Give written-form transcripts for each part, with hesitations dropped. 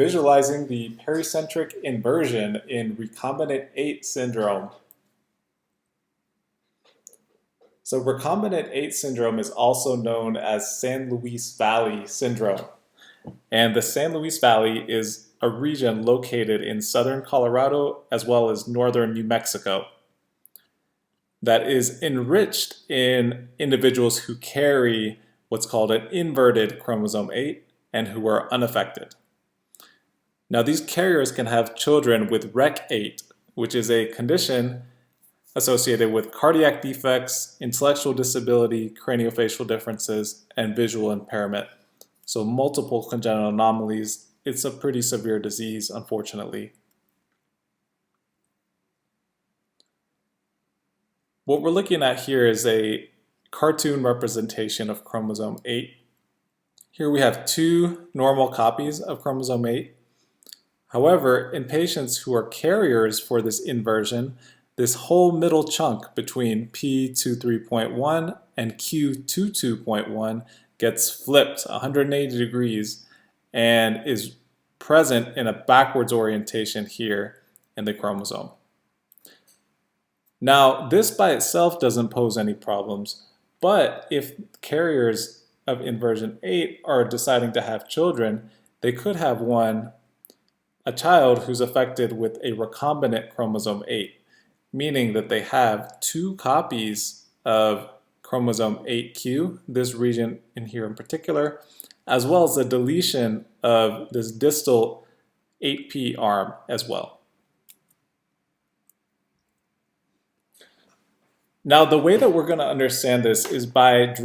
visualizing the pericentric inversion in recombinant 8 syndrome. So recombinant 8 syndrome is also known as San Luis Valley syndrome. And the San Luis Valley is a region located in southern Colorado as well as northern New Mexico that is enriched in individuals who carry what's called an inverted chromosome 8 and who are unaffected. Now these carriers can have children with REC8, which is a condition associated with cardiac defects, intellectual disability, craniofacial differences, and visual impairment. So multiple congenital anomalies. It's a pretty severe disease, unfortunately. What we're looking at here is a cartoon representation of chromosome 8. Here we have two normal copies of chromosome 8. However, in patients who are carriers for this inversion, this whole middle chunk between P23.1 and Q22.1 gets flipped 180 degrees and is present in a backwards orientation here in the chromosome. Now, this by itself doesn't pose any problems, but if carriers of inversion 8 are deciding to have children, they could have a child who's affected with a recombinant chromosome 8, meaning that they have two copies of chromosome 8q, this region in here in particular, as well as the deletion of this distal 8p arm as well. Now the way that we're going to understand this is by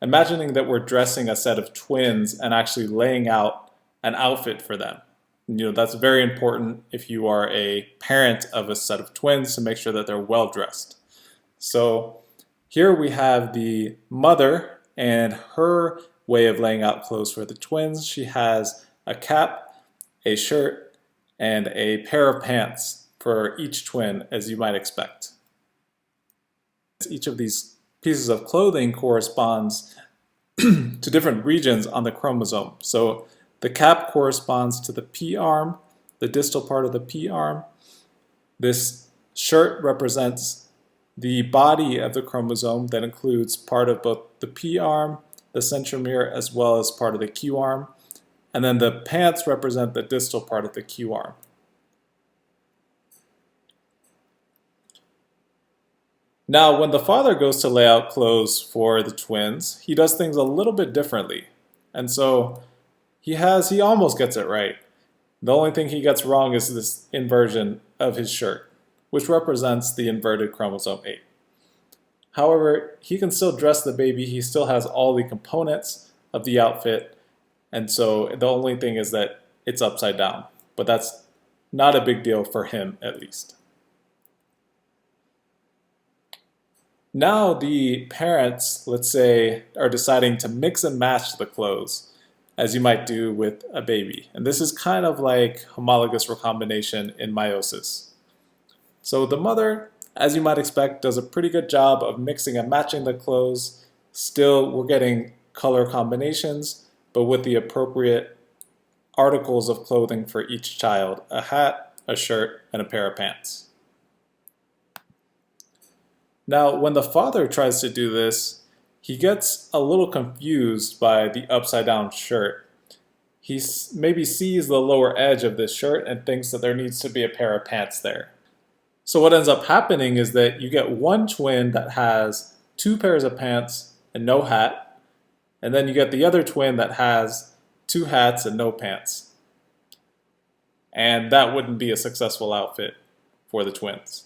imagining that we're dressing a set of twins and actually laying out an outfit for them. That's very important if you are a parent of a set of twins to make sure that they're well dressed. So here we have the mother and her way of laying out clothes for the twins. She has a cap, a shirt, and a pair of pants for each twin, as you might expect. Each of these pieces of clothing corresponds to different regions on the chromosome. So the cap corresponds to the P arm, the distal part of the P arm. This shirt represents the body of the chromosome that includes part of both the P arm, the centromere, as well as part of the Q arm. And then the pants represent the distal part of the Q arm. Now, when the father goes to lay out clothes for the twins, he does things a little bit differently. And so he almost gets it right. The only thing he gets wrong is this inversion of his shirt, which represents the inverted chromosome 8. However, he can still dress the baby. He still has all the components of the outfit. And so the only thing is that it's upside down. But that's not a big deal for him, at least. Now the parents, let's say, are deciding to mix and match the clothes, as you might do with a baby. And this is kind of like homologous recombination in meiosis. So the mother, as you might expect, does a pretty good job of mixing and matching the clothes. Still, we're getting color combinations, but with the appropriate articles of clothing for each child: a hat, a shirt, and a pair of pants. Now, when the father tries to do this, he gets a little confused by the upside down shirt. He maybe sees the lower edge of this shirt and thinks that there needs to be a pair of pants there. So what ends up happening is that you get one twin that has two pairs of pants and no hat, and then you get the other twin that has two hats and no pants. And that wouldn't be a successful outfit for the twins.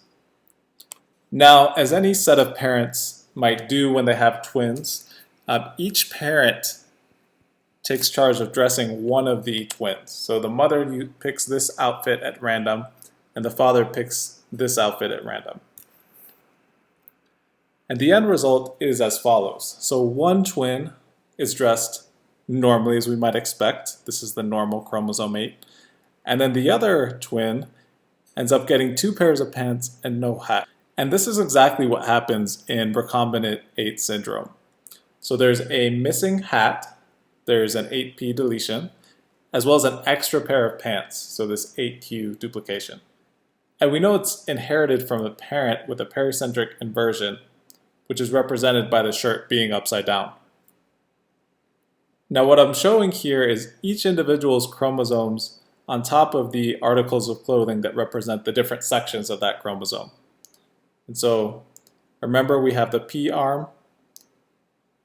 Now, as any set of parents might do when they have twins, each parent takes charge of dressing one of the twins. So the mother picks this outfit at random, and the father picks this outfit at random. And the end result is as follows. So one twin is dressed normally, as we might expect. This is the normal chromosome 8. And then the other twin ends up getting two pairs of pants and no hat. And this is exactly what happens in recombinant 8 syndrome. So there's a missing hat, there's an 8p deletion, as well as an extra pair of pants, so this 8q duplication. And we know it's inherited from a parent with a pericentric inversion, which is represented by the shirt being upside down. Now what I'm showing here is each individual's chromosomes on top of the articles of clothing that represent the different sections of that chromosome. And so remember, we have the P arm,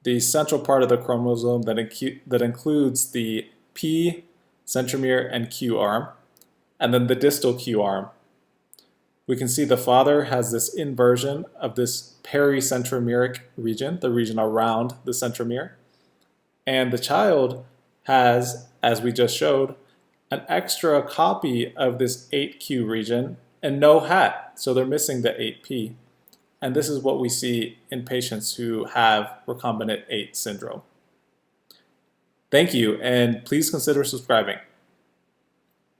the central part of the chromosome that includes the P, centromere, and Q arm, and then the distal Q arm. We can see the father has this inversion of this pericentromeric region, the region around the centromere, and the child has, as we just showed, an extra copy of this 8q region and no hat, so they're missing the 8p. And this is what we see in patients who have recombinant 8 syndrome. Thank you, and please consider subscribing.